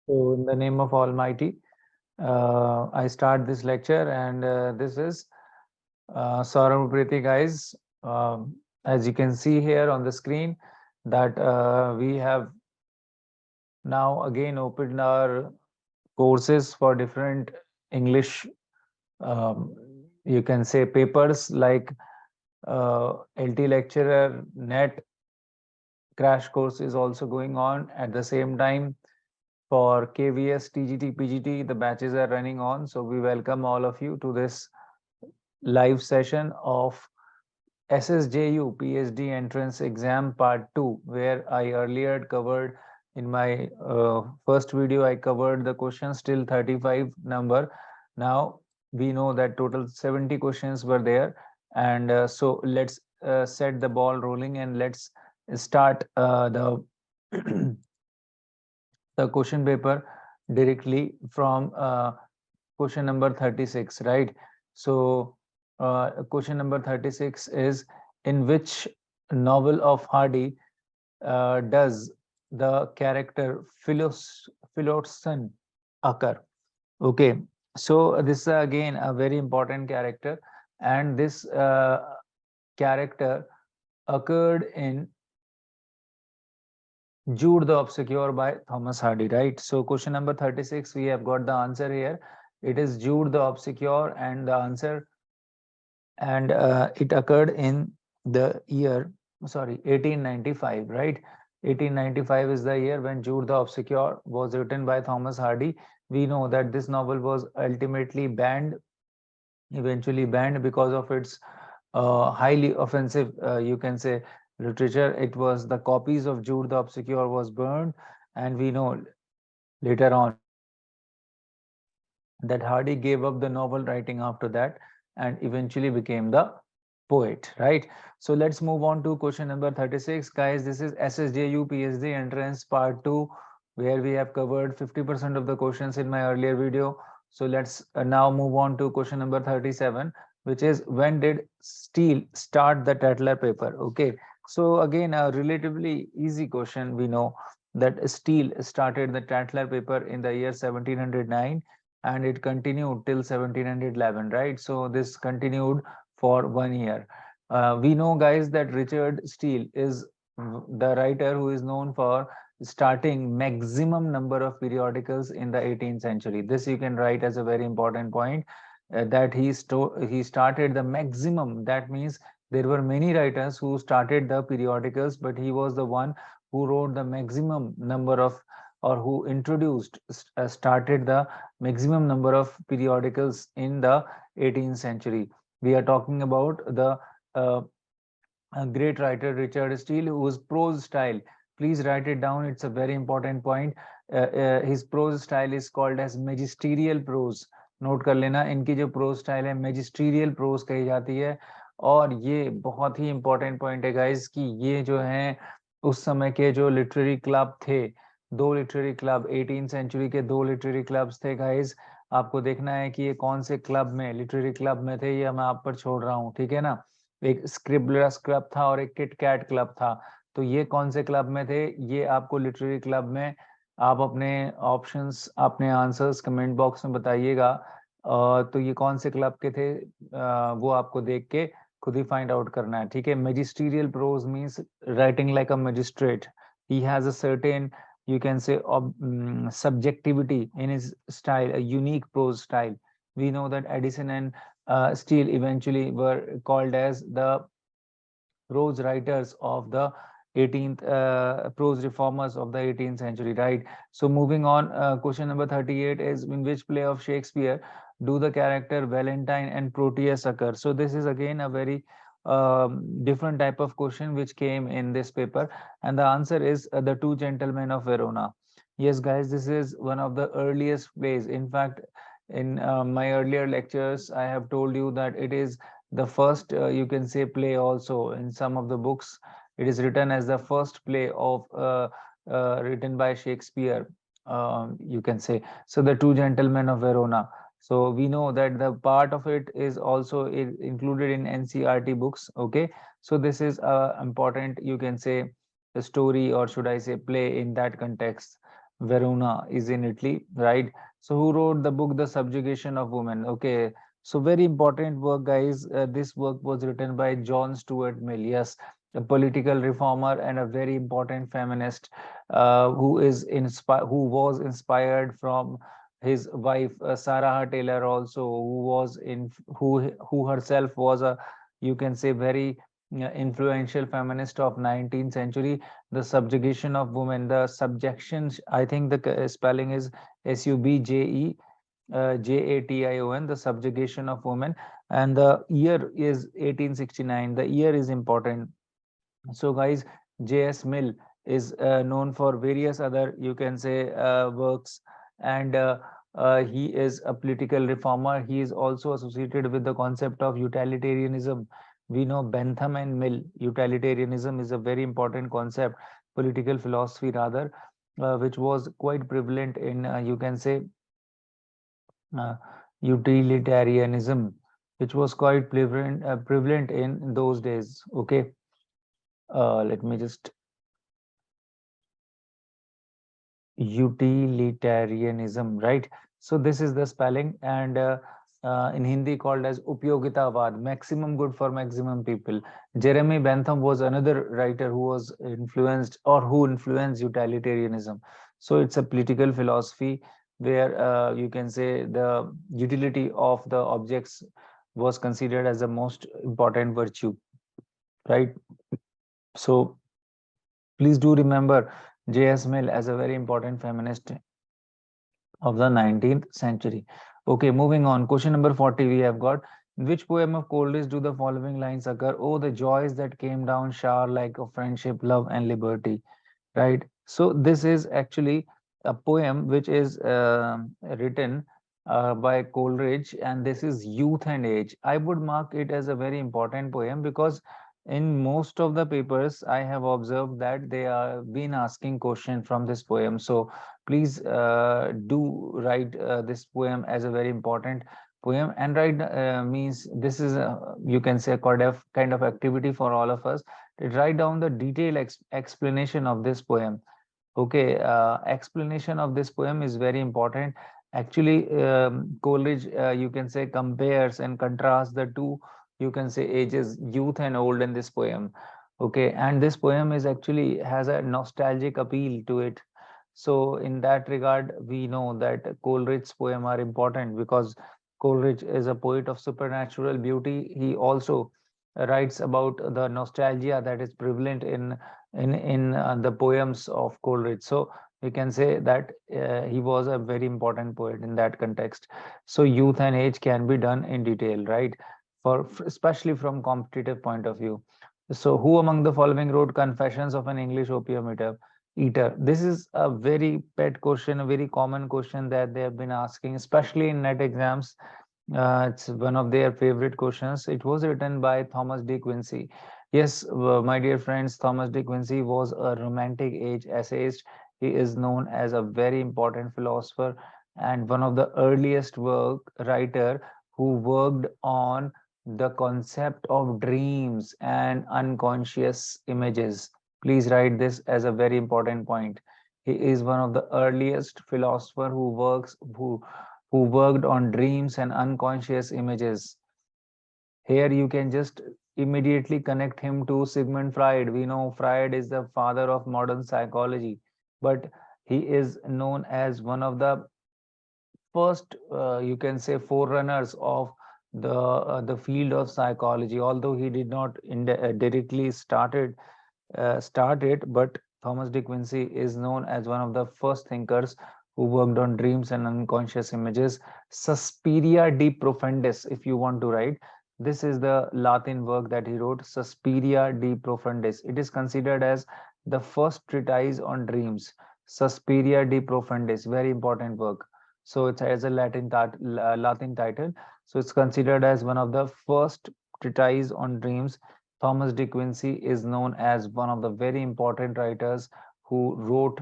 So, in the name of Almighty, I start this lecture, and this is Saurabh, guys. As you can see here on the screen, that we have now again opened our courses for different English, um, you can say papers like LT lecturer, NET crash course is also going on at the same time. For KVS, TGT, PGT, the batches are running on. So we welcome all of you to this live session of SSJU PhD entrance exam part 2, where I earlier covered in my first video, I covered the questions till 35 number. Now we know that total 70 questions were there. And so let's set the ball rolling and let's start the question paper directly from question number 36, right? So question number 36 is, in which novel of Hardy does the character Philosopher occur? Okay, so this is again a very important character, and this character occurred in Jude the Obscure by Thomas Hardy, right? So question number 36, we have got the answer here. It is Jude the Obscure, and the answer, and it occurred in the year, sorry, 1895, right? 1895 is the year when Jude the Obscure was written by Thomas Hardy. We know that this novel was ultimately banned, eventually banned because of its highly offensive, you can say, literature. It was the copies of Jude the Obscure was burned, and we know later on that Hardy gave up the novel writing after that and eventually became the poet, right? So let's move on to question number 36, guys. This is SSJU PhD entrance part 2, where we have covered 50% of the questions in my earlier video. So let's now move on to question number 37, which is, when did Steele start the Tatler paper? Okay, so again, a relatively easy question. We know that Steele started the Tatler paper in the year 1709, and it continued till 1711, right? So this continued for 1 year. We know, guys, that Richard Steele is the writer who is known for starting maximum number of periodicals in the 18th century. This you can write as a very important point, that he started the maximum. That means there were many writers who started the periodicals, but he was the one who wrote the maximum number of, or who introduced, started the maximum number of periodicals in the 18th century. We are talking about the uh, great writer Richard Steele, whose prose style, please write it down, it's a very important point. His prose style is called as magisterial prose. Note कर लेना, इनकी जो pros style है magisterial pros कही जाती है। और ये बहुत ही इंपॉर्टेंट पॉइंट है गाइस, कि ये जो है उस समय के जो लिटरेरी क्लब थे, दो लिटरेरी क्लब, 18 सेंचुरी के दो लिटरेरी क्लब्स थे गाइस। आपको देखना है कि ये कौन से क्लब में, लिटरेरी क्लब में थे, ये मैं आप पर छोड़ रहा हूँ, ठीक है ना। एक स्क्रिबलर्स क्लब था और एक किट कैट क्लब था। तो ये कौन से क्लब में थे, ये आपको लिटरेरी क्लब में, आप अपने ऑप्शंस, अपने आंसर्स कमेंट बॉक्स में बताइएगा। तो ये कौन से क्लब के थे, वो आपको देख के खुद ही फाइंड आउट करना है, ठीक है। Magisterial prose means writing like a magistrate. He has a certain, you can say, subjectivity in his style, a unique prose style. We know that Addison and Steele eventually were called as the prose writers of the 18th, prose reformers of the 18th century, right? So moving on, question number 38 is, in which play of Shakespeare do the character Valentine and Proteus occur? So this is again a very different type of question which came in this paper, and the answer is the Two Gentlemen of Verona. Yes, guys, this is one of the earliest plays. In fact, in my earlier lectures, I have told you that it is the first, you can say, play. Also in some of the books it is written as the first play of written by Shakespeare, you can say. So the Two Gentlemen of Verona. So we know that the part of it is also included in NCRT books. Okay, so this is a important, you can say, a story, or should I say play, in that context. Verona is in Italy, right? So who wrote the book The Subjugation of Women? Okay, so very important work, guys. This work was written by John Stuart Mill. Yes, a political reformer and a very important feminist, who was inspired from his wife Sarah Taylor, also who herself was a, you can say, very influential feminist of 19th century. The subjugation of women, the subjection, I think the spelling is Subje Jation, the subjugation of women, and the year is 1869. The year is important. So guys, J.S. Mill is known for various other, you can say, works, and he is a political reformer. He is also associated with the concept of utilitarianism. We know Bentham and Mill. Utilitarianism is a very important concept, political philosophy rather, which was quite prevalent in, you can say, uh, utilitarianism, which was quite prevalent in those days. Okay, let me just utilitarianism, right? So this is the spelling, and in Hindi called as Upyogitavad, maximum good for maximum people. Jeremy Bentham was another writer who was influenced, or who influenced utilitarianism. So it's a political philosophy where, you can say, the utility of the objects was considered as the most important virtue, right? So please do remember J.S. Mill as a very important feminist of the 19th century. Okay, moving on. Question number 40 we have got. In which poem of Coleridge do the following lines occur? Oh, the joys that came down shower like of friendship, love, and liberty. Right. So this is actually a poem which is written by Coleridge, and this is Youth and Age. I would mark it as a very important poem because in most of the papers I have observed that they are been asking question from this poem. So please do write this poem as a very important poem, and write means this is you can say a kind of activity for all of us. Write down the detailed explanation of this poem. Okay, explanation of this poem is very important. Actually, Coleridge, you can say, compares and contrasts the two, you can say, ages, youth and old, in this poem. Okay, and this poem is actually has a nostalgic appeal to it. So in that regard, we know that Coleridge's poem are important because Coleridge is a poet of supernatural beauty. He also writes about the nostalgia that is prevalent in the poems of Coleridge. So we can say that he was a very important poet in that context. So youth and age can be done in detail, right? For especially from competitive point of view. So who among the following wrote Confessions of an English Opium Eater? This is a very pet question, a very common question that they have been asking, especially in NET exams. It's one of their favorite questions. It was written by Thomas De Quincey. Yes, my dear friends, Thomas De Quincey was a romantic age essayist. He is known as a very important philosopher and one of the earliest work writer who worked on the concept of dreams and unconscious images. Please write this as a very important point. He is one of the earliest philosopher who worked on dreams and unconscious images. Here you can just immediately connect him to Sigmund Freud. We know Freud is the father of modern psychology, but he is known as one of the first, you can say, forerunners of the field of psychology. Although he did not directly start it, but Thomas De Quincey is known as one of the first thinkers who worked on dreams and unconscious images. Suspiria de Profundis, if you want to write, this is the Latin work that he wrote, Suspiria de Profundis. It is considered as the first treatise on dreams. Suspiria de Profundis, very important work. So it has a Latin title. So it's considered as one of the first treatise on dreams. Thomas De Quincey is known as one of the very important writers who wrote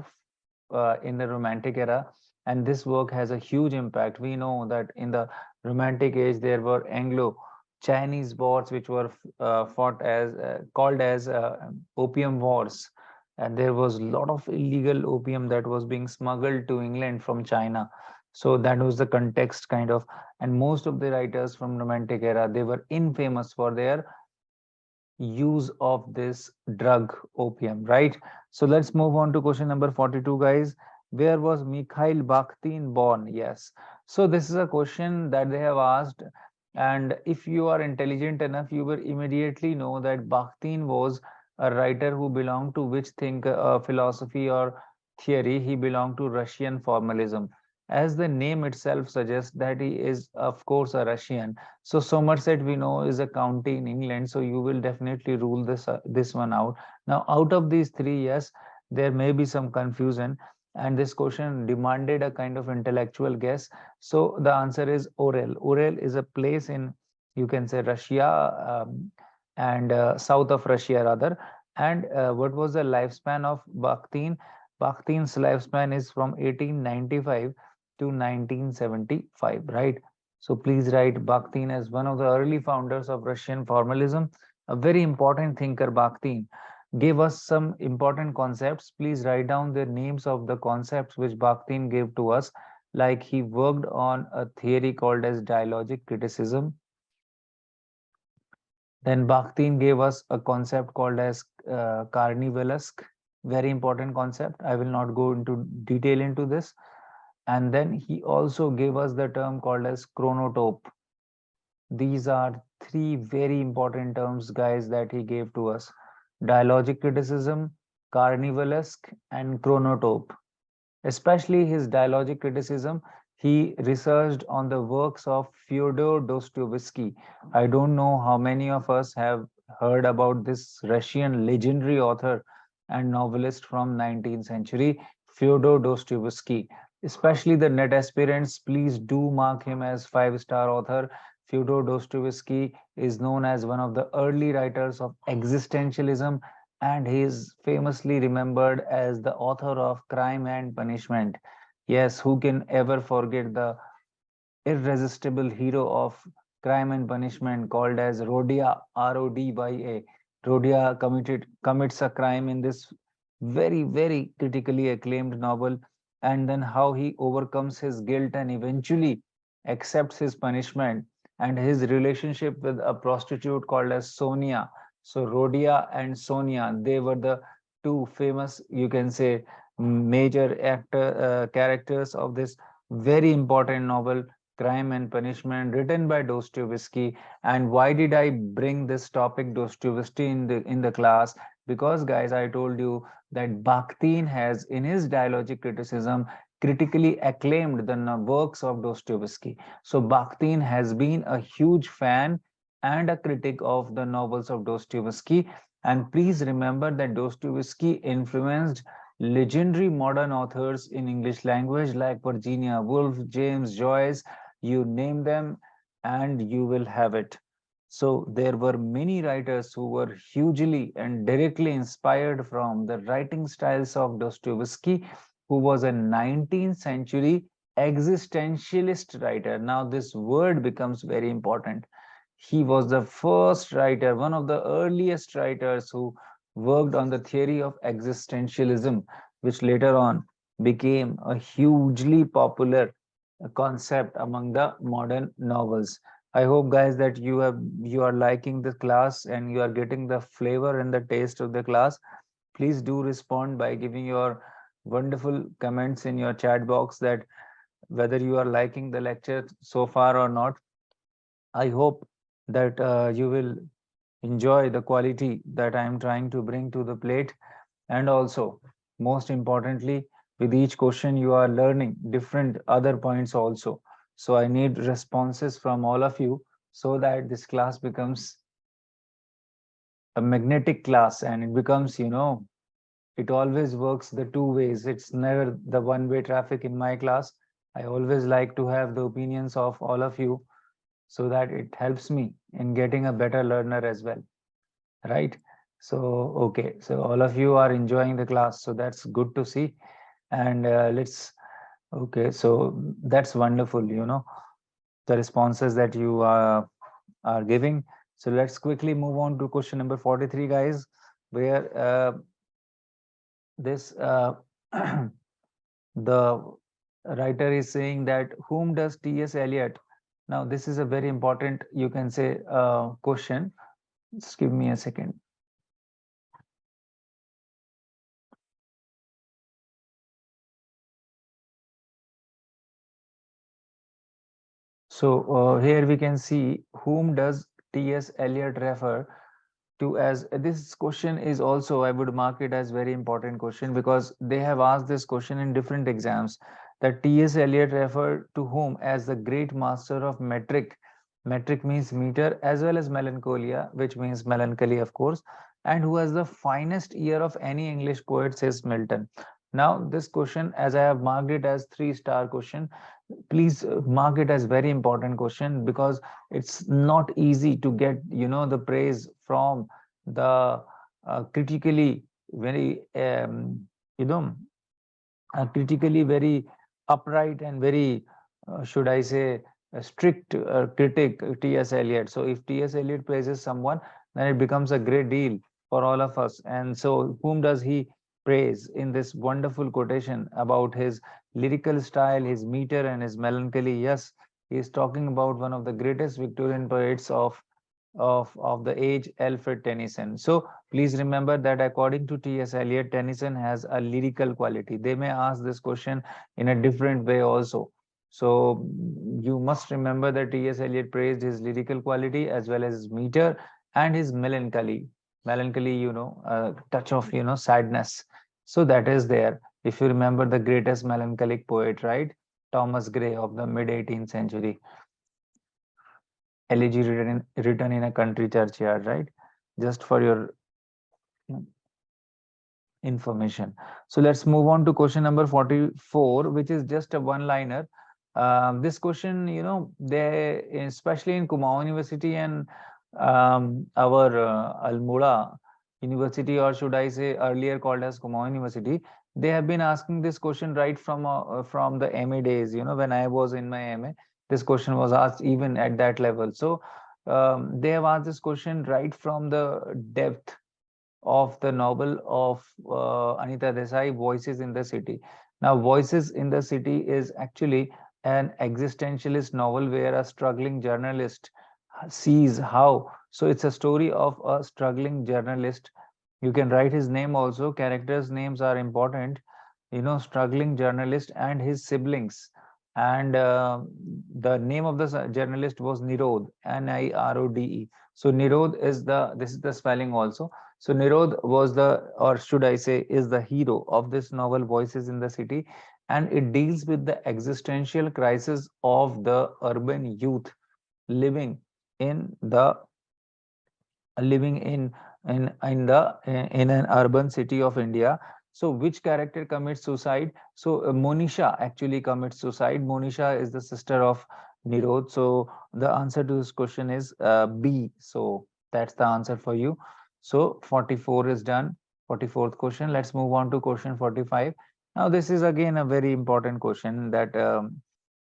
in the Romantic era, and this work has a huge impact. We know that in the Romantic age there were Anglo-Chinese wars which were fought as called as Opium Wars. and there was a lot of illegal opium that was being smuggled to England from China. So that was the context kind of, and most of the writers from Romantic era, they were infamous for their use of this drug opium, right? So let's move on to question number 42, guys. Where was Mikhail Bakhtin born? Yes. So this is a question that they have asked, and if you are intelligent enough, you will immediately know that Bakhtin was a writer who belonged to which philosophy or theory. He belonged to Russian formalism. As the name itself suggests that he is, of course, a Russian. So Somerset we know is a county in England, so you will definitely rule this one out. Now, out of these three, yes, there may be some confusion, and this question demanded a kind of intellectual guess. So the answer is Orel. Orel is a place in, you can say, Russia, and south of Russia rather. And what was the lifespan of Bakhtin? Bakhtin's lifespan is from 1895 to 1975, right? So please write Bakhtin as one of the early founders of Russian formalism. A very important thinker, Bakhtin, gave us some important concepts. Please write down the names of the concepts which Bakhtin gave to us. Like he worked on a theory called as dialogic criticism. Then Bakhtin gave us a concept called as carnivalesque. Very important concept. I will not go into detail into this. And then he also gave us the term called as chronotope. These are three very important terms, guys, that he gave to us: dialogic criticism, carnivalesque, and chronotope. Especially his dialogic criticism, he researched on the works of Fyodor Dostoevsky. I don't know how many of us have heard about this Russian legendary author and novelist from 19th century, Fyodor Dostoevsky. Especially the net aspirants, please do mark him as five-star author. Fyodor Dostoevsky is known as one of the early writers of existentialism, and he is famously remembered as the author of Crime and Punishment. Yes, who can ever forget the irresistible hero of Crime and Punishment called as Rodia, Rodya. Rodia commits a crime in this very critically acclaimed novel, and then how he overcomes his guilt and eventually accepts his punishment, and his relationship with a prostitute called as Sonia. So Rodia and Sonia, they were the two famous, you can say, major characters of this very important novel, Crime and Punishment, written by Dostoevsky. And why did I bring this topic, Dostoevsky, in the class? Because, guys, I told you that Bakhtin has, in his dialogic criticism, critically acclaimed the works of Dostoevsky. So Bakhtin has been a huge fan and a critic of the novels of Dostoevsky. And please remember that Dostoevsky influenced legendary modern authors in English language like Virginia Woolf, James Joyce, you name them, and you will have it. So there were many writers who were hugely and directly inspired from the writing styles of Dostoevsky, who was a 19th century existentialist writer. Now this word becomes very important. He was the first writer, one of the earliest writers who worked on the theory of existentialism, which later on became a hugely popular concept among the modern novels. I hope, guys, that you are liking the class and you are getting the flavor and the taste of the class. Please do respond by giving your wonderful comments in your chat box that whether you are liking the lecture so far or not. I hope that you will enjoy the quality that I am trying to bring to the plate. And also, most importantly, with each question, you are learning different other points also. So I need responses from all of you so that this class becomes a magnetic class and it becomes, it always works the two ways. It's never the one-way traffic in my class. I always like to have the opinions of all of you so that it helps me in getting a better learner as well, right? So okay, so all of you are enjoying the class, so that's good to see. And let's okay, so that's wonderful, the responses that you are giving. So let's quickly move on to question number 43, guys, where this the writer is saying that whom does T.S. Eliot? Now this is a very important, you can say, question. Just give me a second. So here we can see whom does T.S. Eliot refer to as. This question is also, I would mark it as very important question, because they have asked this question in different exams, that T.S. Eliot referred to whom as the great master of metric. Metric means meter, as well as melancholia, which means melancholy, of course, and who has the finest ear of any English poet, says Milton. Now this question, as I have marked it as 3-star question, please mark it as very important question, because it's not easy to get, the praise from the critically very you know critically very upright and very, should I say, a strict critic, T.S. Eliot. So if T.S. Eliot praises someone, then it becomes a great deal for all of us. And so whom does he praise in this wonderful quotation about his lyrical style, his meter, and his melancholy? Yes, he is talking about one of the greatest Victorian poets of the age, Alfred Tennyson. So please remember that according to T.S. Eliot, Tennyson has a lyrical quality. They may ask this question in a different way also. So you must remember that T.S. Eliot praised his lyrical quality as well as his meter and his melancholy. Melancholy, a touch of, sadness. So that is there. If you remember the greatest melancholic poet, right? Thomas Gray of the mid 18th century. Elegy written in a country churchyard, right? Just for your information. So let's move on to question number 44, which is just a one-liner. This question, they, especially in Kumaon University and our Almora University, or should I say earlier called as Kumaon University, they have been asking this question right from the MA days. When I was in my MA, this question was asked even at that level. So they have asked this question right from the depth of the novel of Anita Desai, Voices in the City. Now, Voices in the City is actually an existentialist novel where a struggling journalist sees how. So it's a story of a struggling journalist. You can write his name also. Characters' names are important. Struggling journalist and his siblings. And the name of the journalist was Nirod, Nirode. So Nirod is this is the spelling also. So Nirod was the, or should I say, is the hero of this novel, Voices in the City, and it deals with the existential crisis of the urban youth living in the living in an urban city of India. So which character commits suicide? So Monisha actually commits suicide. Monisha is the sister of Nirod. So the answer to this question is B. So that's the answer for you. So 44 is done. 44th question. Let's move on to question 45. Now this is again a very important question, that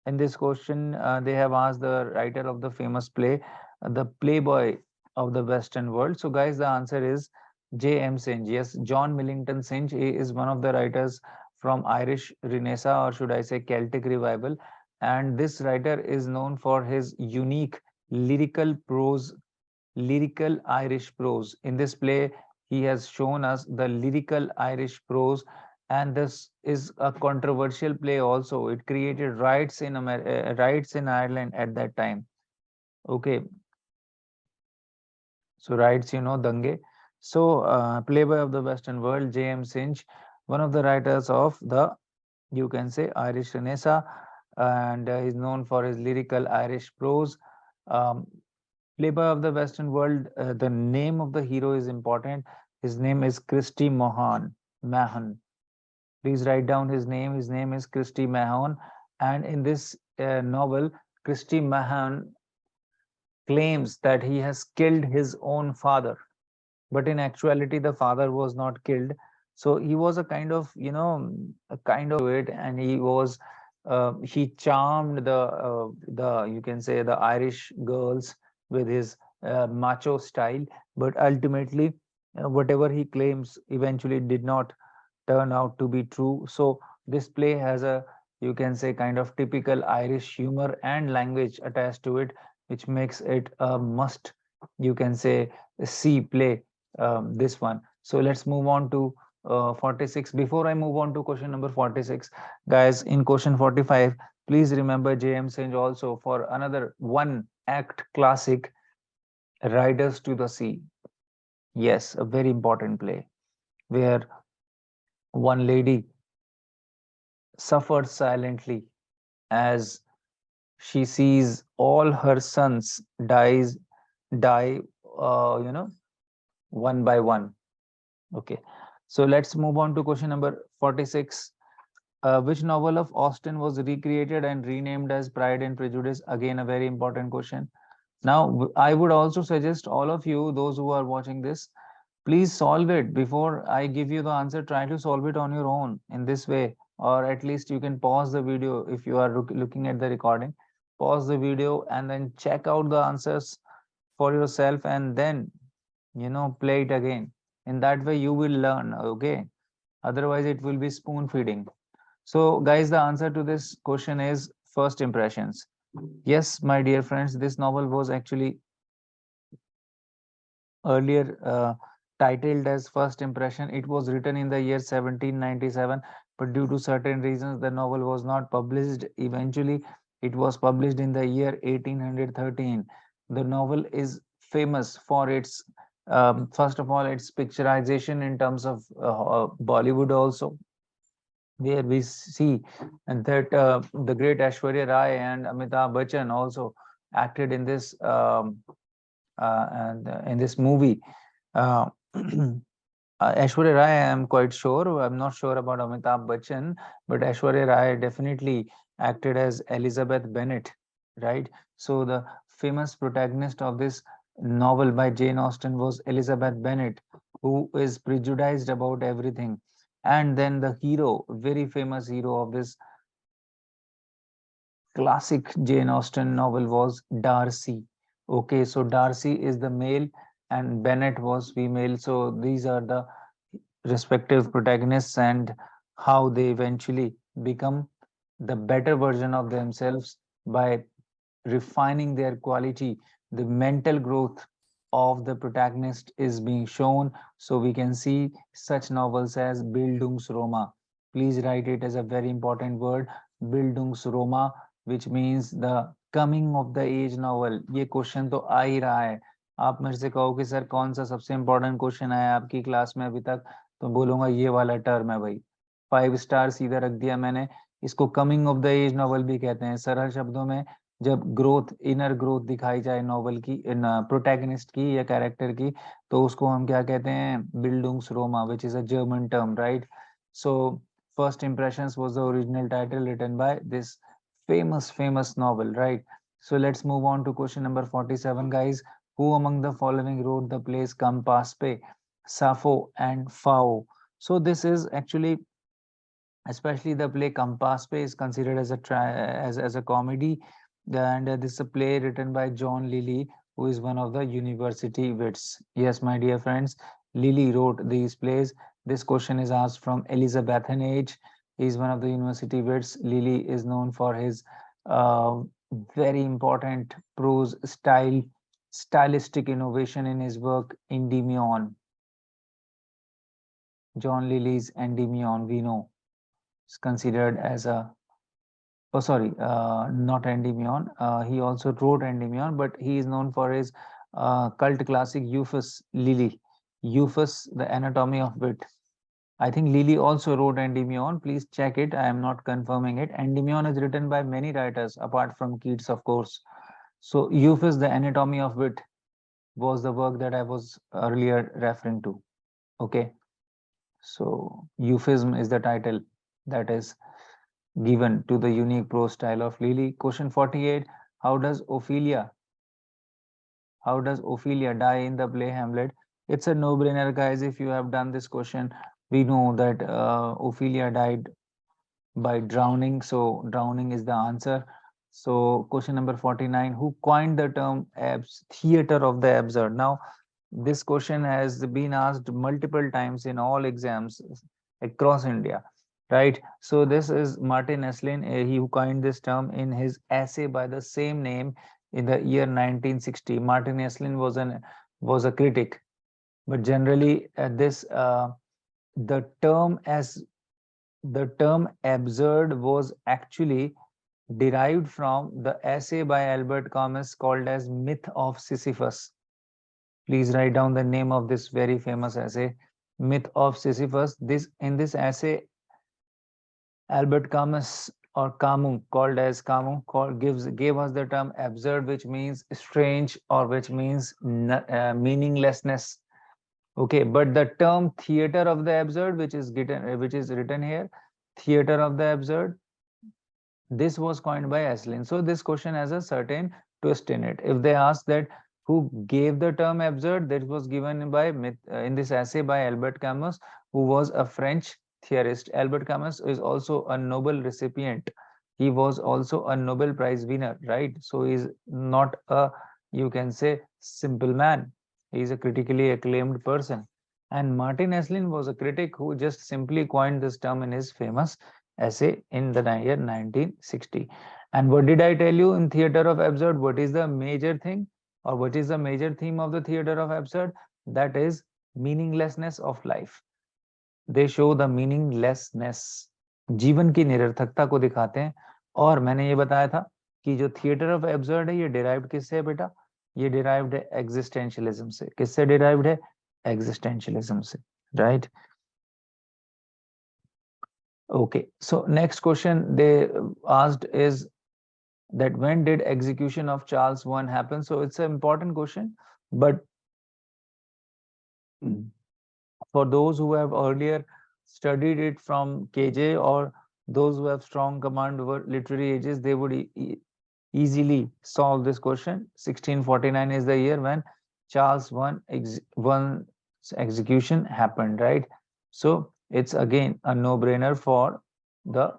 in this question they have asked the writer of the famous play, the Playboy of the Western world. So, guys, the answer is J.M. Singh. Yes, John Millington Singh. He is one of the writers from Irish Renaissance, or should I say Celtic revival. And this writer is known for his unique lyrical prose, lyrical Irish prose. In this play, he has shown us the lyrical Irish prose, and this is a controversial play also. It created riots in Ireland at that time. Okay, so writes, Dange. So Playboy of the Western World, J.M. Sinch, one of the writers of the, you can say, Irish Renaissance, and is known for his lyrical Irish prose. Um, Playboy of the Western World, the name of the hero is important. His name is Christy Mahon. Please write down his name. His name is Christy Mahon. And in this novel, Christy Mahon claims that he has killed his own father, but in actuality the father was not killed. So he was a kind of, a kind of it, and he charmed the, you can say, the Irish girls with his macho style, but ultimately whatever he claims eventually did not turn out to be true. So this play has a, you can say, kind of typical Irish humor and language attached to it, which makes it a must, you can say, see play, this one. So let's move on to 46. Before I move on to question number 46, guys, in question 45, please remember J.M. Singh also for another one act classic, Riders to the Sea. Yes, a very important play where one lady suffered silently as she sees all her sons die, you know, one by one. Okay, so let's move on to question number 46. Which novel of Austen was recreated and renamed as Pride and Prejudice? Again, a very important question. Now, I would also suggest all of you, those who are watching this, please solve it before I give you the answer. Try to solve it on your own in this way, or at least you can pause the video if you are looking at the recording. Pause the video and then check out the answers for yourself, and then, play it again. In that way, you will learn. Okay. Otherwise, it will be spoon feeding. So, guys, the answer to this question is first impressions. Yes, my dear friends, this novel was actually earlier titled as First Impression. It was written in the year 1797, but due to certain reasons, the novel was not published. Eventually, it was published in the year 1813. The novel is famous for its, first of all, its picturization in terms of Bollywood also, where we see and that the great Aishwarya Rai and Amitabh Bachchan also acted in this, and in this movie. Uh, Aishwarya Rai, I'm quite sure. I'm not sure about Amitabh Bachchan, but Aishwarya Rai definitely acted as Elizabeth Bennet, right? So the famous protagonist of this novel by Jane Austen was Elizabeth Bennet, who is prejudiced about everything. And then the hero, very famous hero of this classic Jane Austen novel was Darcy. Okay, so Darcy is the male and Bennett was female. So these are the respective protagonists and how they eventually become the better version of themselves by refining their quality. The mental growth of the protagonist is being shown. So we can see such novels as Bildungsroma. Please write it as a very important word, Bildungsroma, which means the coming of the age novel. ये question तो आ ही रहा है. आप मेरे से कहो कि sir कौन सा सबसे इम्पोर्टेंट क्वेश्चन आया आपकी क्लास में अभी तक, तो बोलूंगा ये वाला टर्म है भाई. 5 स्टार सीधा रख दिया मैंने. इसको coming of the age novel भी कहते हैं. सरल शब्दों में, जब ग्रोथ, इनर ग्रोथ दिखाई जाए नॉवल की, इन प्रोटैगनिस्ट की या कैरेक्टर की, तो उसको हम क्या कहते हैं? Bildungsroman, which is a German term, right? So first impressions was the original title written by this famous novel, right? So let's move on to question number 47, guys. Who among the following wrote the plays Campaspe, Sappho, and Phao? So this is actually, especially the play Campaspe is considered as a as a comedy, and this is a play written by John Lilly, who is one of the university wits. Yes, my dear friends, Lilly wrote these plays. This question is asked from Elizabethan age. He is one of the university wits. Lilly is known for his uh, very important prose style, stylistic innovation in his work Endymion. John Lilly's Endymion, we know, is considered as a, oh sorry, not Endymion. He also wrote Endymion, but he is known for his cult classic Euphus Lily. Euphus, the Anatomy of Wit. I think Lily also wrote Endymion. Please check it. I am not confirming it. Endymion is written by many writers apart from Keats, of course. So Euphus, the Anatomy of Wit, was the work that I was earlier referring to. Okay. So euphemism is the title that is given to the unique prose style of Lily. Question 48. How does Ophelia die in the play Hamlet? It's a no-brainer, guys. If you have done this question, we know that Ophelia died by drowning. So drowning is the answer. So question number 49. Who coined the term theater of the absurd? Now, this question has been asked multiple times in all exams. across India, right? So this is Martin Esslin, he who coined this term in his essay by the same name in the year 1960. Martin Esslin was a critic, but generally this the term as the term absurd was actually derived from the essay by Albert Camus called as Myth of Sisyphus. Please write down the name of this very famous essay, Myth of Sisyphus. This in this essay, Albert Camus or Camus, called as Camus, gave us the term absurd, which means strange or which means meaninglessness. Okay, but the term theater of the absurd, which is written here, theater of the absurd, this was coined by Esslin. So this question has a certain twist in it. If they ask that who gave the term absurd, that was given by in this essay by Albert Camus, who was a French theorist. Albert Camus is also a Nobel recipient. He was also a Nobel Prize winner, right? So he's not a, you can say, simple man. He's a critically acclaimed person. And Martin Esslin was a critic who just simply coined this term in his famous essay in the year 1960. And what did I tell you in Theater of Absurd? What is the major thing or what is the major theme of the Theater of Absurd? That is meaninglessness of life. They show the meaninglessness, जीवन की निरर्थकता को दिखाते हैं. और मैंने ये बताया था कि जो थिएटर ऑफ एब्सर्ड है ये डिराइव्ड किससे है बेटा? ये डिराइव्ड है एग्जिस्टेंशियलिज्म से. किससे डिराइव्ड है? एग्जिस्टेंशियलिज्म से, right? Okay, so next question they asked is that when did execution of Charles I happen? So it's an important question, but for those who have earlier studied it from KJ or those who have strong command over literary ages, they would easily solve this question. 1649 is the year when Charles I's execution happened, right? So it's again a no-brainer for the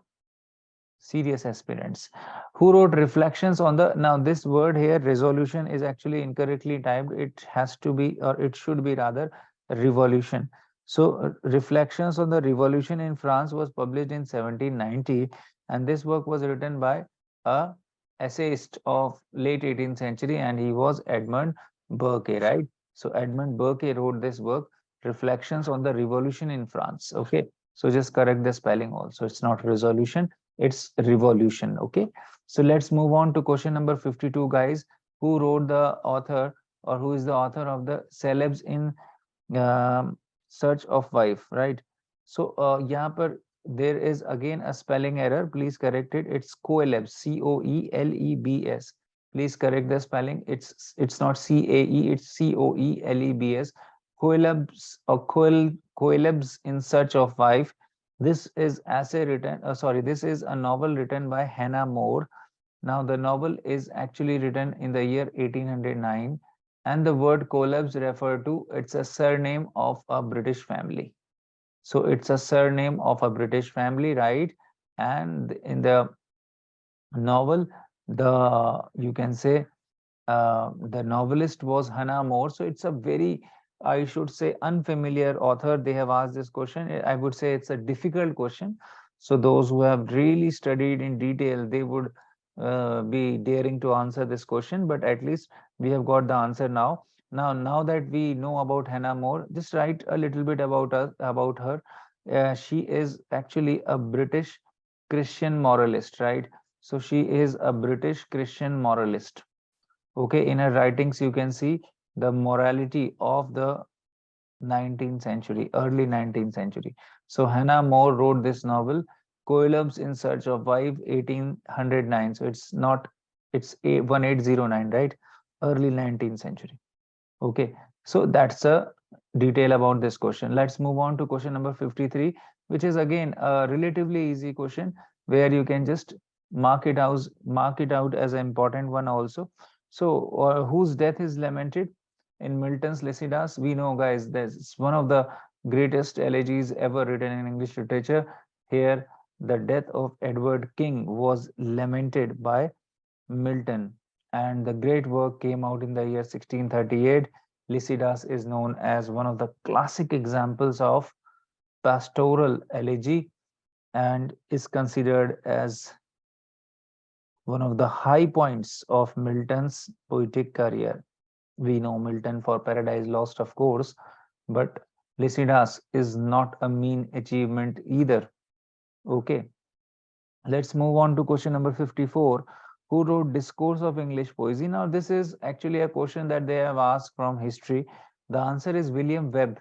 serious aspirants. Who wrote Reflections on the, now this word here, resolution, is actually incorrectly typed. It has to be, or it should be rather, revolution. So Reflections on the Revolution in France was published in 1790, and this work was written by a essayist of late 18th century, and he was Edmund Burke, right? So Edmund Burke wrote this work, Reflections on the Revolution in France. Okay, so just correct the spelling also. It's not resolution, it's revolution. Okay, so let's move on to question number 52, guys. Who wrote the author, or who is the author of the Celebs in Search of Wife, right? So यहाँ पर there is again a spelling error. Please correct it. It's Coelebs, Coelebs. Please correct the spelling. It's not CAE, it's Coelebs. Coelebs or Coelebs in Search of Wife. This is this is a novel written by Hannah More. Now the novel is actually written in the year 1809, and the word Coelebs refer to, it's a surname of a British family. So it's a surname of a British family, right? And in the novel, you can say the novelist was Hannah More. So it's a very, I should say, unfamiliar author. They have asked this question. I would say it's a difficult question. So those who have really studied in detail, they would be daring to answer this question. But at least we have got the answer now. Now that we know about Hannah More, just write a little bit about her. She is actually a British Christian moralist, right? So she is a British Christian moralist. Okay, in her writings, you can see the morality of the 19th century, early 19th century. So Hannah More wrote this novel, Coelebs in Search of Wife, 1809. So it's not, it's 1809, right? Early 19th century. Okay, so that's a detail about this question. Let's move on to question number 53, which is again a relatively easy question where you can just mark it out as an important one also. So whose death is lamented in Milton's Lycidas? We know, guys, that's one of the greatest elegies ever written in English literature. Here the death of Edward King was lamented by Milton, and the great work came out in the year 1638. Lycidas is known as one of the classic examples of pastoral elegy and is considered as one of the high points of Milton's poetic career. We know Milton for Paradise Lost, of course, but Lycidas is not a mean achievement either. Okay, let's move on to question number 54. Who wrote Discourse of English Poesy? Now, this is actually a question that they have asked from history. The answer is William Webb.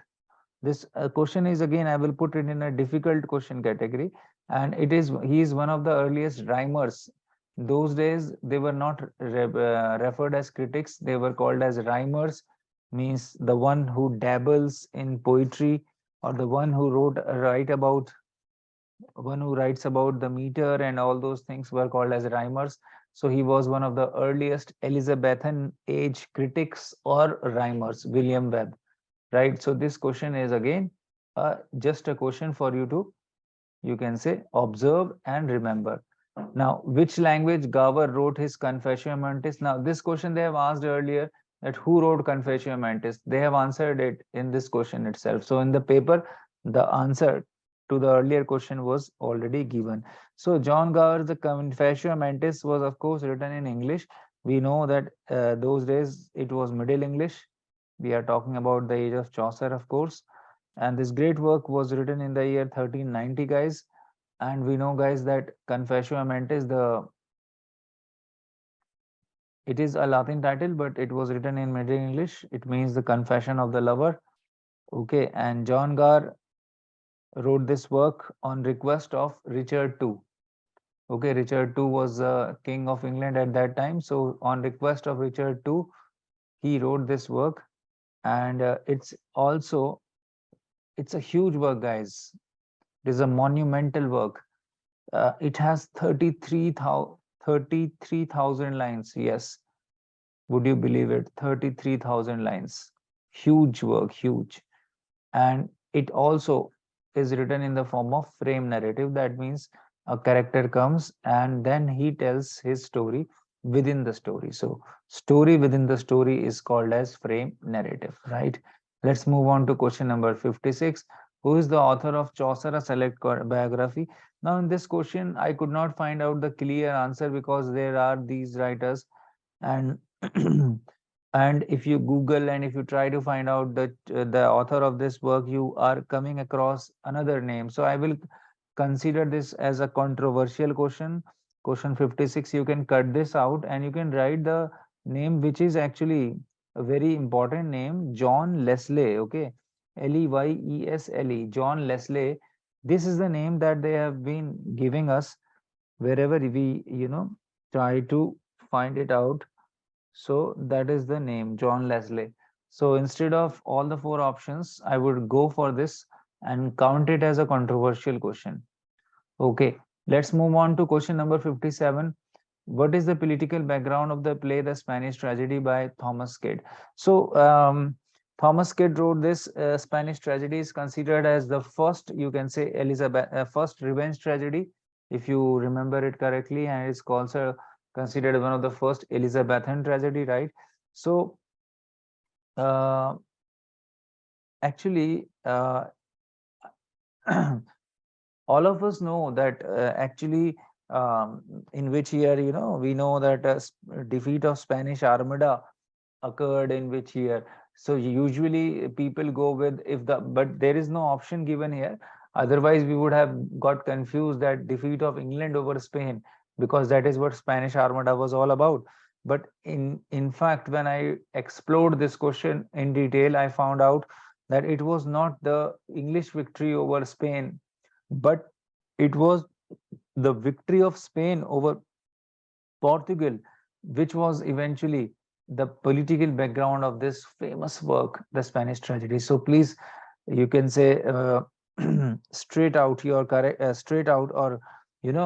This question is, again, I will put it in a difficult question category, and he is one of the earliest rhymers. Those days they were not referred as critics, they were called as rhymers, means the one who dabbles in poetry, or the one who writes about the meter and all those things were called as rhymers. So he was one of the earliest Elizabethan age critics or rhymers, William Webb, right? So this question is again just a question for you to, you can say, observe and remember. Now, which language Gower wrote his Confessio Mentis? Now, this question they have asked earlier, that who wrote Confessio Mentis? They have answered it in this question itself. So in the paper, the answer to the earlier question was already given. So John Gower's the Confessio Mentis was, of course, written in English. We know that those days it was Middle English. We are talking about the age of Chaucer, of course. And this great work was written in the year 1390, guys. And we know, guys, that Confessio Mentis, it is a Latin title, but it was written in Middle English. It means the confession of the lover. Okay, and John Gar wrote this work on request of Richard II. Okay, Richard II was king of England at that time. So on request of Richard II, he wrote this work, and it's a huge work, guys. It is a monumental work. It has 33,000 lines. Yes, would you believe it? 33,000 lines. Huge work, huge. And it also is written in the form of frame narrative. That means a character comes and then he tells his story within the story. So story within the story is called as frame narrative, right? Let's move on to question number 56. Who is the author of Chaucer, a select biography? Now, in this question, I could not find out the clear answer because there are these writers, and and if you Google and if you try to find out the author of this work, you are coming across another name. So I will consider this as a controversial question. Question 56, you can cut this out and you can write the name, which is actually a very important name, John Leslie. Okay, Leyesle, John Leslie. This is the name that they have been giving us wherever we, try to find it out. So that is the name, John Leslie. So instead of all the four options, I would go for this and count it as a controversial question. Okay, let's move on to question number 57. What is the political background of the play The Spanish Tragedy by Thomas Kidd? So Thomas Kidd wrote this Spanish tragedy is considered as the first, you can say, first revenge tragedy, if you remember it correctly, and it's also considered one of the first Elizabethan tragedy, right? So uh, actually, all of us know that actually in which year, we know that defeat of Spanish Armada occurred in which year. So usually people go with, but there is no option given here. Otherwise, we would have got confused that defeat of England over Spain, because that is what Spanish Armada was all about. But in fact, when I explored this question in detail, I found out that it was not the English victory over Spain, but it was the victory of Spain over Portugal, which was eventually the political background of this famous work, The Spanish Tragedy. So please, you can say straight out, or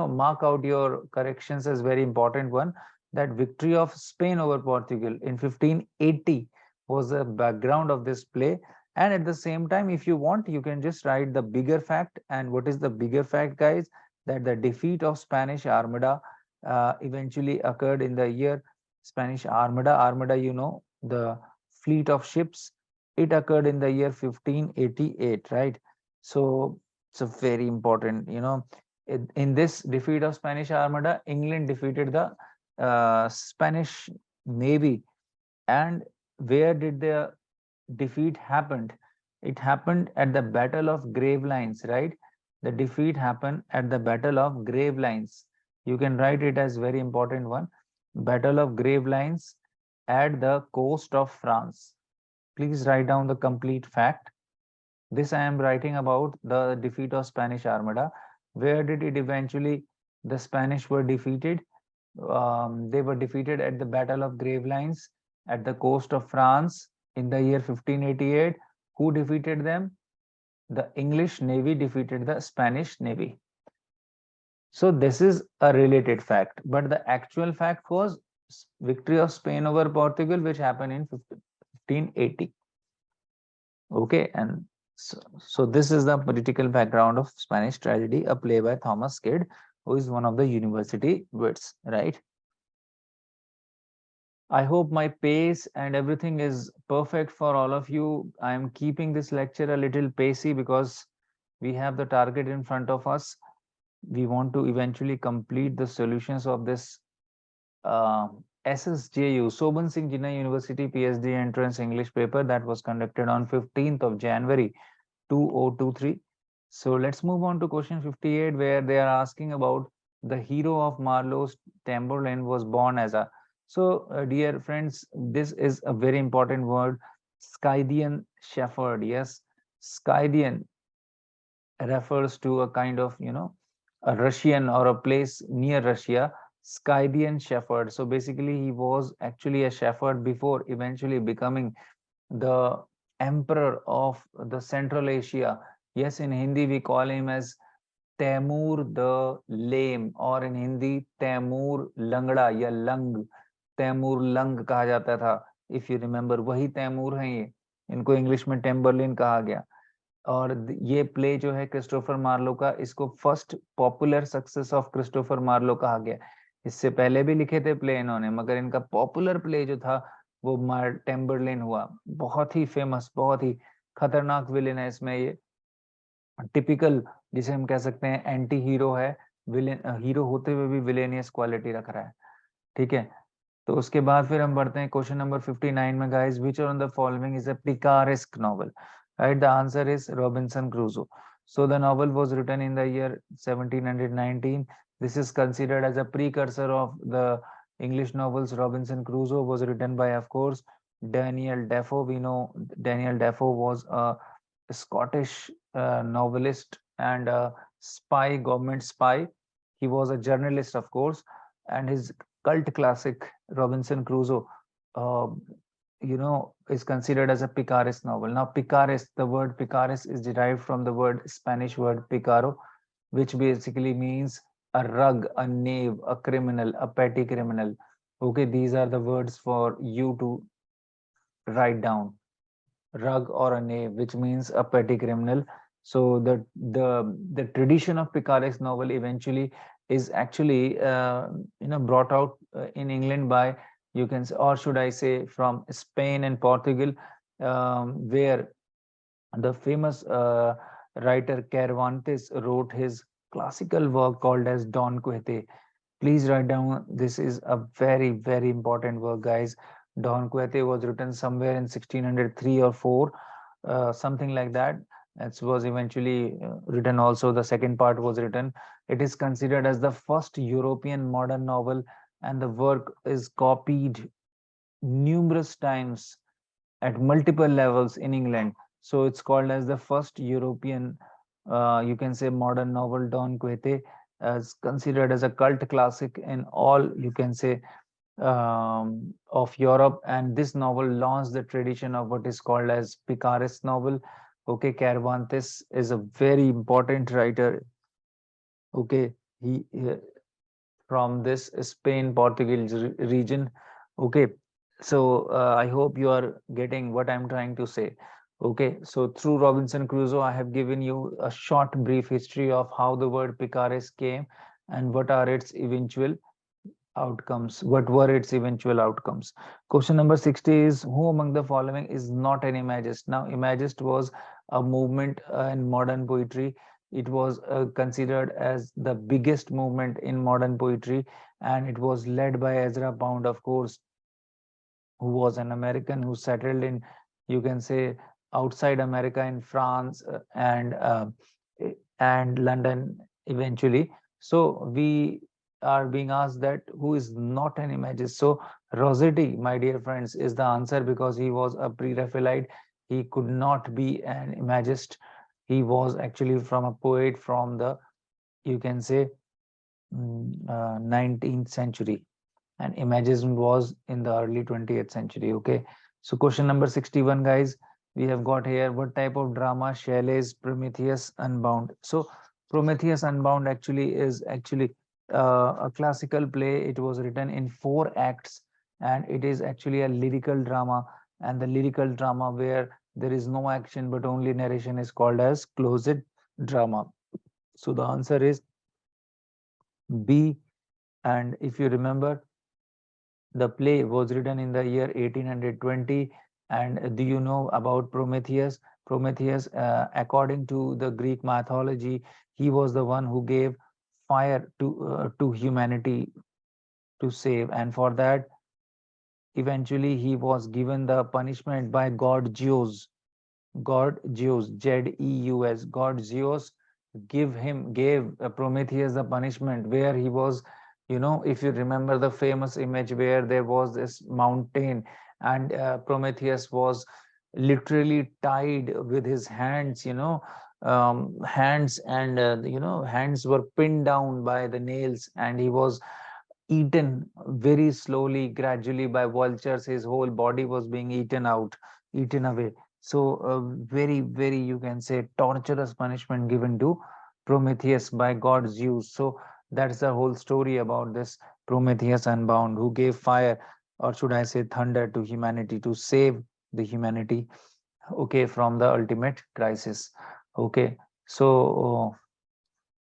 mark out your corrections as very important one. That victory of Spain over Portugal in 1580 was the background of this play. And at the same time, if you want, you can just write the bigger fact. And what is the bigger fact, guys? That the defeat of Spanish Armada eventually occurred in the year Spanish Armada. Armada, the fleet of ships. It occurred in the year 1588, right? So It's a very important, in this defeat of Spanish Armada, England defeated the Spanish Navy. And where did the defeat happened? It happened at the Battle of Gravelines, right? The defeat happened at the Battle of Gravelines. You can write it as very important one. Battle of Gravelines at the coast of France. Please write down the complete fact. This I am writing about the defeat of Spanish Armada. Where did it eventually, the Spanish were defeated? They were defeated at the Battle of Gravelines at the coast of France in the year 1588. Who defeated them? The English Navy defeated the Spanish Navy. So this is a related fact, but the actual fact was victory of Spain over Portugal, which happened in 1580. Okay, and so this is the political background of Spanish tragedy, a play by Thomas Kidd, who is one of the university wits, right? I hope my pace and everything is perfect for all of you. I am keeping this lecture a little pacey because we have the target in front of us. We want to eventually complete the solutions of this SSJU, Soban Singh Jeena University PhD entrance English paper that was conducted on 15th of January 2023. So let's move on to question 58, where they are asking about the hero of Marlowe's Tamburlaine was born as a. So, dear friends, this is a very important word, Scythian shepherd. Yes, Scythian refers to a kind of, a Russian or a place near Russia, Scythian shepherd. So basically, he was actually a shepherd before eventually becoming the emperor of the Central Asia. Yes, in Hindi, we call him as Taimur the Lame, और in Hindi Taimur लंगड़ा या lung, Taimur lung कहा जाता था. If you remember, वही तैमूर हैं ये, इनको इंग्लिश में टेम्बरलिन कहा गया. और ये प्ले जो है क्रिस्टोफर मार्लो का, इसको first popular success of Christopher Marlowe कहा गया. इससे पहले भी लिखे थे प्ले इन्होंने, मगर इनका पॉपुलर प्ले जो था वो टेम्बरलिन हुआ. बहुत ही फेमस, बहुत ही खतरनाक विलेन है इसमें. ये टिपिकल, जिसे हम कह सकते हैं एंटी हीरो है, विलेन हीरो होते हुए भी विलेनियस क्वालिटी रख रहा है. ठीक है, तो उसके बाद फिर हम बढ़ते हैं क्वेश्चन नंबर 59 में. Guys, which on the following is a picaresque novel? Right, the answer is Robinson Crusoe. So the novel was written in the year 1719. This is considered as a precursor of the English novels. Robinson Crusoe was written by, of course, Daniel Defoe. We know Daniel Defoe was a Scottish novelist and a spy, government spy. He was a journalist, of course, and his cult classic Robinson Crusoe, uh, is considered as a picaresque novel. Now, picaresque, the word picaresque is derived from the word Spanish word picaro, which basically means a rug, a knave, a criminal, a petty criminal. Okay, these are the words for you to write down. Rug or a knave, which means a petty criminal. So the tradition of picaresque novel eventually is actually brought out in England by, you can say, or should I say, from Spain and Portugal, where the famous writer Cervantes wrote his classical work called as Don Quixote. Please write down, this is a very, very important work, guys. Don Quixote was written somewhere in 1603 or 4, something like that. It was eventually written also. The second part was written. It is considered as the first European modern novel, and the work is copied numerous times at multiple levels in England. So it's called as the first European, you can say, modern novel. Don Quixote is considered as a cult classic in all, you can say, of Europe. And this novel launched the tradition of what is called as picaresque novel. Okay, Cervantes is a very important writer. Okay, he from this Spain, Portugal region. Okay, so I hope you are getting what I'm trying to say. Okay, so through Robinson Crusoe, I have given you a short, brief history of how the word picaresque came and what are its eventual outcomes. What were its eventual outcomes? Question number 60 is, who among the following is not an imagist? Now, imagist was a movement in modern poetry It was considered as the biggest movement in modern poetry, and it was led by Ezra Pound, of course, who was an American who settled in, you can say, outside America in France and London eventually. So we are being asked that who is not an imagist. So Rossetti, my dear friends, is the answer because he was a pre-Raphaelite. He could not be an imagist. He was actually from a poet from the, you can say, 19th century, and imagism was in the early 20th century. Okay, so question number 61, guys, we have got here, what type of drama Shelley's Prometheus Unbound? So Prometheus Unbound actually is actually a classical play. It was written in 4 acts, and it is actually a lyrical drama, and the lyrical drama where there is no action but only narration is called as closed drama. So the answer is B. And if you remember, the play was written in the year 1820. And do you know about Prometheus? Prometheus, according to the Greek mythology, he was the one who gave fire to humanity to save. And for that, eventually, he was given the punishment by God Zeus. God Zeus, Zeus, God Zeus gave Prometheus the punishment where he was, if you remember the famous image where there was this mountain, and Prometheus was literally tied with his hands, hands, and hands were pinned down by the nails, and he was eaten very slowly, gradually by vultures. His whole body was being eaten away. So, very, very, you can say, torturous punishment given to Prometheus by God Zeus. So, that's the whole story about this Prometheus Unbound, who gave fire, or should I say, thunder to humanity to save the humanity, okay, from the ultimate crisis. Okay, so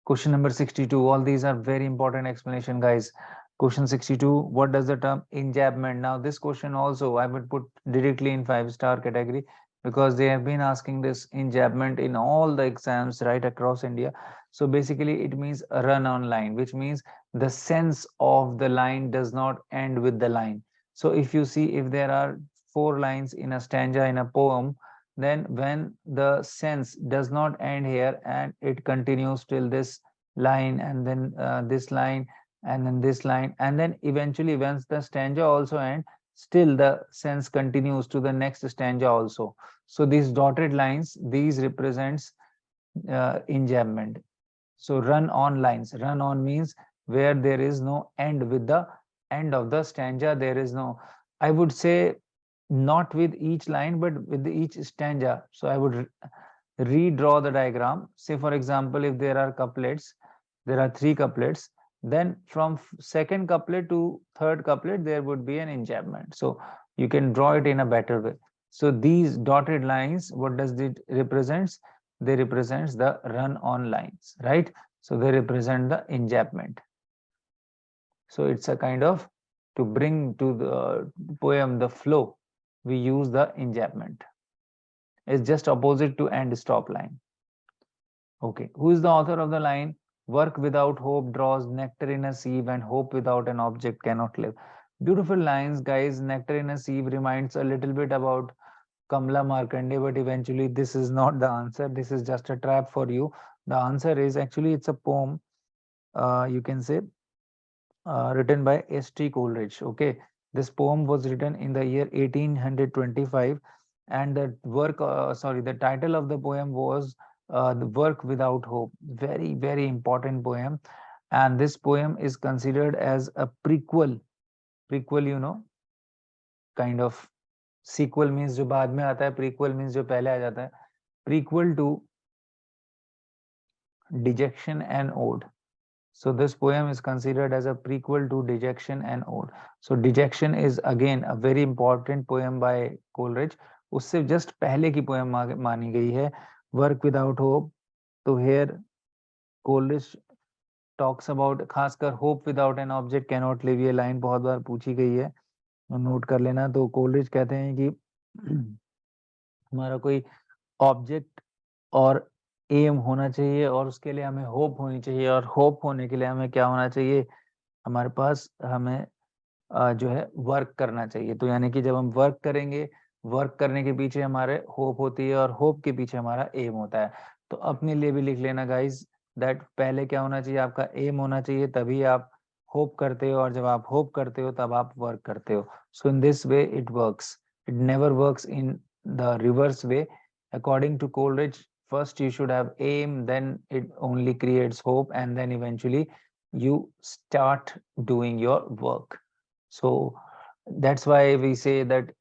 question number 62. All these are very important explanation, guys. Question 62. What does the term enjambment? Now, this question also I would put directly in 5-star category because they have been asking this enjambment in all the exams right across India. So basically, it means a run on line, which means the sense of the line does not end with the line. So if you see, if there are 4 lines in a stanza in a poem, then when the sense does not end here and it continues till this line, and then this line, and then this line, and then eventually once the stanza also ends, still the sense continues to the next stanza also. So these dotted lines, these represents enjambment. So run on lines, run on means where there is no end. With the end of the stanza, there is no, I would say, not with each line but with each stanza. So I would redraw the diagram. Say for example, if there are couplets, there are 3 couplets, then from second couplet to third couplet there would be an enjambment. So you can draw it in a better way. So these dotted lines, what does it represents? They represents the run on lines, right? So they represent the enjambment. So it's a kind of, to bring to the poem the flow, we use the enjambment. It's just opposite to end stop line. Okay, who is the author of the line, work without hope draws nectar in a sieve and hope without an object cannot live? Beautiful lines, guys. Nectar in a sieve reminds a little bit about Kamla Markande, but eventually this is not the answer. This is just a trap for you. The answer is actually, it's a poem, you can say, written by St. Coleridge. Okay, this poem was written in the year 1825, and the title of the poem was "The Work Without Hope." Very, very important poem, and this poem is considered as a prequel. Prequel, kind of, sequel means जो बाद में आता है, prequel means जो पहले आ जाता है. Prequel to Dejection and Ode. So this poem is considered as a prequel to Dejection and Ode. So Dejection is again a very important poem by Coleridge. उससे just पहले की poem मानी गई है, Work Without Hope. तो here Coleridge talks about, खासकर hope without an object cannot live, ये line बहुत बार पूछी गई है, नोट कर लेना. तो Coleridge कहते हैं कि हमारा कोई ऑब्जेक्ट और एम होना चाहिए और उसके लिए हमें होप होनी चाहिए, और होप होने के लिए हमें क्या होना चाहिए, हमारे पास हमें जो है वर्क करना चाहिए। तो यानी कि जब हम वर्क करेंगे, वर्क करने के पीछे हमारे होप होती है और होप के पीछे हमारा एम होता है। तो अपने लिए भी लिख लेना गाइस दैट पहले क्या होना चाहिए, आपका एम होना चाहिए, तभी आप होप करते हो, और जब आप होप करते हो तब आप वर्क करते हो। So in this way it works, it never works in the reverse way. According to Coleridge, first you should have aim, then it only creates hope, and then eventually you start doing your work. So that's why we say that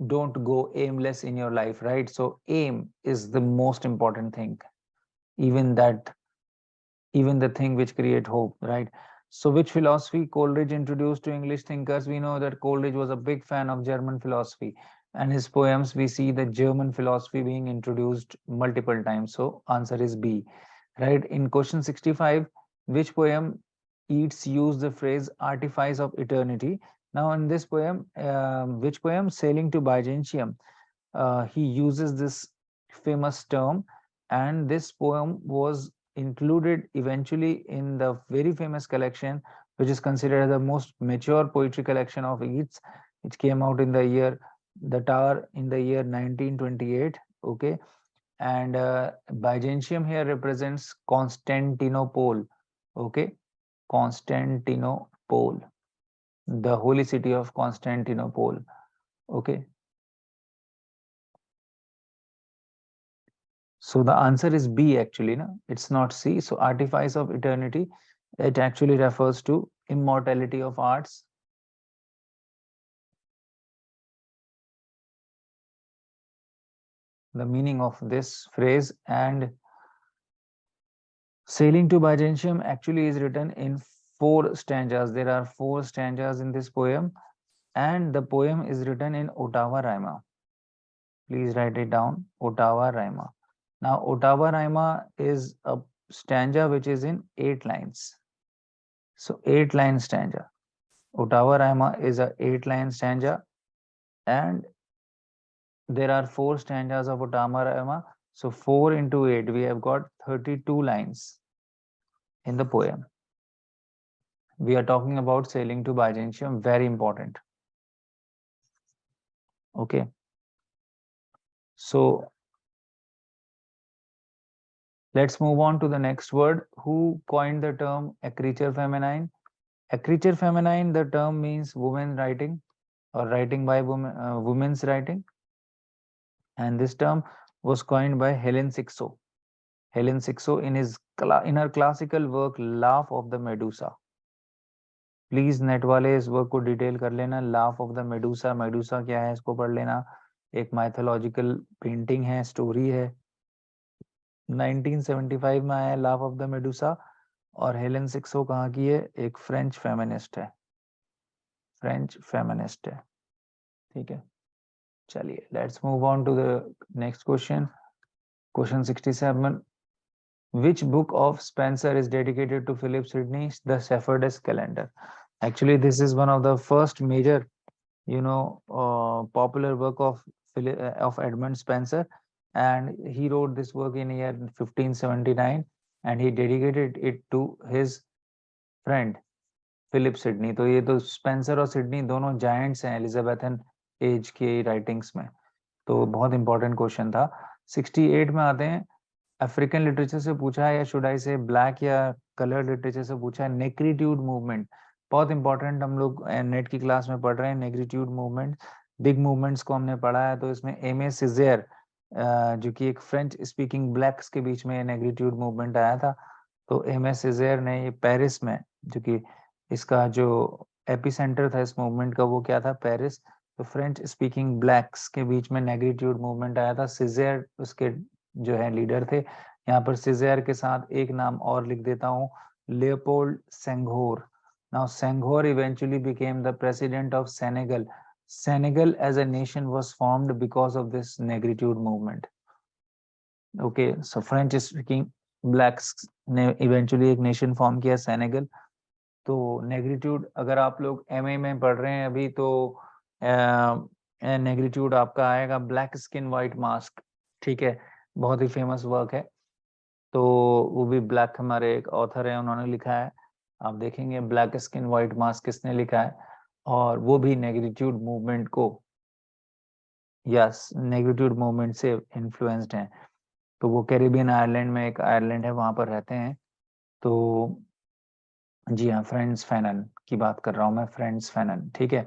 don't go aimless in your life, right? So aim is the most important thing, even that, even the thing which create hope, right? So which philosophy Coleridge introduced to English thinkers? We know that Coleridge was a big fan of German philosophy, and his poems we see the German philosophy being introduced multiple times. So answer is B, right? In question 65, which poem Yeats used the phrase artifice of eternity? Now in this poem, which poem, Sailing to Byzantium, he uses this famous term, and this poem was included eventually in the very famous collection which is considered the most mature poetry collection of Yeats, which came out in the year The Tower in the year 1928. Okay, and Byzantium here represents Constantinople. Okay, Constantinople, the holy city of Constantinople. Okay, so the answer is B actually, no? It's not C. So artifice of eternity, it actually refers to immortality of arts. The meaning of this phrase, and Sailing to Byzantium actually is written in 4 stanzas. There are 4 stanzas in this poem, and the poem is written in Ottawa Rima. Please write it down, Ottawa Rima. Now, Ottawa Rima is a stanza which is in 8 lines. So 8 line stanza. Ottawa Rima is a 8 line stanza, and there are 4 stanzas of Ottawa Rima. So 4 into 8, we have got 32 lines in the poem. We are talking about Sailing to Byzantium, very important. Okay. So let's move on to the next word. Who coined the term a creature feminine? A creature feminine, the term means woman writing or writing by women, women's writing. And this term was coined by Helen Sixo. Helen Sixo in her classical work Laugh of the Medusa. Please net वाले इस work को detail कर लेना। Laugh of the Medusa, Medusa क्या है इसको पढ़ लेना। एक माइथोलॉजिकल पेंटिंग है, स्टोरी है, 1975 में आया लाफ ऑफ द मेडूसा। और हेलेन सिक्सो कहाँ की है? एक फ्रेंच फेमिनिस्ट है, फ्रेंच फेमिनिस्ट है। ठीक है, चलिए let's move on to the next question. Question 67, which book of Spencer is dedicated to Philip Sidney? The Shepherdess Calendar. Actually this is one of the first major, popular work of Edmund Spencer, and he wrote this work in year 1579, and he dedicated it to his friend Philip Sidney. तो ये तो Spencer और Sydney दोनों giants हैं Elizabethan age की writings में, तो बहुत इंपॉर्टेंट क्वेश्चन था। 68 में आते हैं। अफ्रीकन लिटरेचर से पूछा है, या शुड आई से ब्लैक या कलर लिटरेचर से पूछा है। नेग्रीट्यूड मूवमेंट बहुत इंपॉर्टेंट, हम लोग नेट की क्लास में पढ़ रहे हैं। नेग्रीट्यूड मूवमेंट, बिग मूवमेंट्स को हमने पढ़ा है। तो इसमें एम सिजेर, जो कि एक फ्रेंच स्पीकिंग ब्लैक्स के बीच में नेग्रीट्यूड मूवमेंट आया था, तो एम सिजेर ने ये पेरिस में, जो कि इसका जो एपिसेंटर था इस मूवमेंट का वो क्या था? पेरिस। तो फ्रेंच स्पीकिंग ब्लैक्स के बीच में नेग्रीट्यूड मूवमेंट आया था। सिजेर उसके जो है लीडर थे। यहाँ पर सिजेर के साथ एक नाम और लिख देता हूँ, Leopold Senghor. Now Senghor eventually became the president of Senegal. Senegal as a nation was formed because of this negritude movement. Okay, so French speaking blacks ने eventually एक nation form किया सेनेगल। तो नेग्रीट्यूड अगर आप लोग एमए में पढ़ रहे हैं अभी, तो नेग्रीट्यूड आपका आएगा ब्लैक स्किन व्हाइट मास्क। ठीक है, बहुत ही फेमस वर्क है। तो वो भी ब्लैक हमारे एक ऑथर है, उन्होंने लिखा है, आप देखेंगे ब्लैक स्किन व्हाइट मास्क किसने लिखा है, और वो भी नेग्रिट्यूड मूवमेंट को, यस, नेग्रिट्यूड मूवमेंट से इन्फ्लुएंस्ड हैं। तो वो कैरिबियन आइलैंड में एक आयरलैंड है, वहां पर रहते हैं। तो जी हाँ, फ्रेंड्स फैनन की बात कर रहा हूँ मैं, फ्रेंड्स फैनन, ठीक है।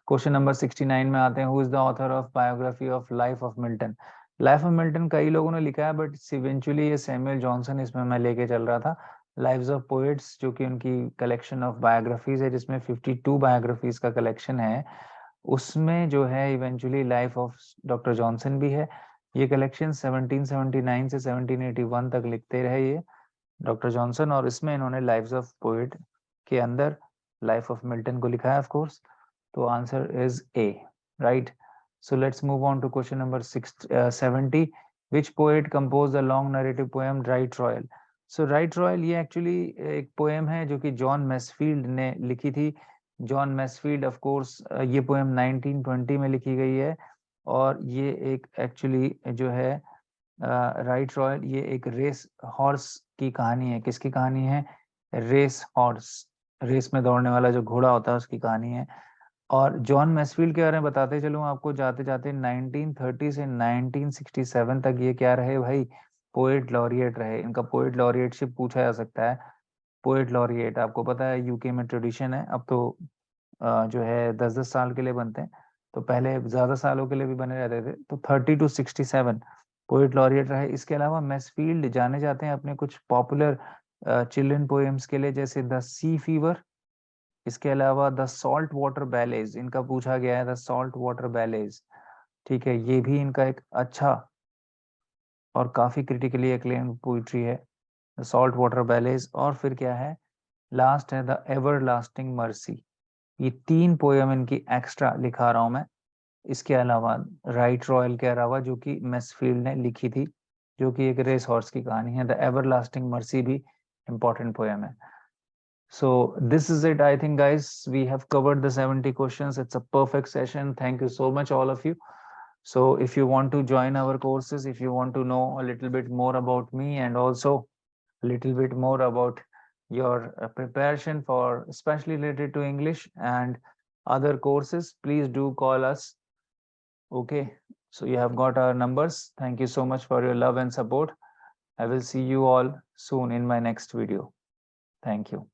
क्वेश्चन नंबर 69 में आते हैं, who is the author of biography of life of Milton. Life of Milton कई लोगों ने लिखा है, बट इवेंचुअली ये सैमुअल जॉनसन इसमें मैं लेके चल रहा था। लाइव्स ऑफ पोएट्स जो कि उनकी कलेक्शन ऑफ बायोग्राफीज है, जिसमें 52 बायोग्राफीज का कलेक्शन है, उसमें जो है eventually life of doctor Johnson भी है। ये कलेक्शन 1779 से 1781 तक लिखते रहे ये डॉक्टर जॉनसन, और इसमें इन्होंने लाइव्स ऑफ पोएट के अंदर लाइफ ऑफ मिल्टन को लिखा है, ऑफ कोर्स। तो answer is A, right. So let's move on to question number 70। Which poet compose the long narrative poem Right Royal. So Right Royal ये actually एक poem है जो कि जॉन मैसफील्ड ने लिखी थी। जॉन मैसफील्ड, ऑफ कोर्स, ये poem 1920 में लिखी गई है, और ये एक एक्चुअली जो है राइट रॉयल, ये एक रेस हॉर्स की कहानी है। किसकी कहानी है? रेस हॉर्स, रेस में दौड़ने वाला जो घोड़ा होता है उसकी कहानी है। और जॉन मैसफील्ड के बारे में बताते चलूं आपको जाते जाते, 1930 से 1967 तक ये क्या रहे भाई? पोएट लॉरिएट रहे। इनका पोएट लॉरिएटशिप पूछा जा सकता है। पोएट लॉरिएट आपको पता है यूके में ट्रेडिशन है, अब तो जो है 10-10 साल के लिए बनते हैं, तो पहले ज्यादा सालों के लिए भी बने रहते थे। तो 30 to 67 पोएट लॉरिएट रहे। इसके अलावा मैसफील्ड जाने जाते हैं अपने कुछ पॉपुलर चिल्ड्रन पोएम्स के लिए, जैसे द सी फीवर। इसके अलावा द सॉल्ट वाटर बैलेज इनका पूछा गया है, द सॉल्ट वाटर बैलेज, ठीक है, ये भी इनका एक अच्छा और काफी क्रिटिकली एक्लेम्ड पोइट्री है, द सॉल्ट वाटर बैलेज। और फिर क्या है, लास्ट है द एवर लास्टिंग मर्सी। ये 3 पोयम इनकी एक्स्ट्रा लिखा रहा हूं मैं, इसके अलावा राइट रॉयल के अलावा, जो कि मैसफील्ड ने लिखी थी, जो कि एक रेस हॉर्स की कहानी है। द एवरलास्टिंग मर्सी भी इंपॉर्टेंट पोयम है। So this is it, I think, guys. We have covered the 70 questions. It's a perfect session. Thank you so much, all of you. So if you want to join our courses, if you want to know a little bit more about me, and also a little bit more about your preparation for especially related to English and other courses, please do call us. Okay, so you have got our numbers. Thank you so much for your love and support. I will see you all soon in my next video. Thank you.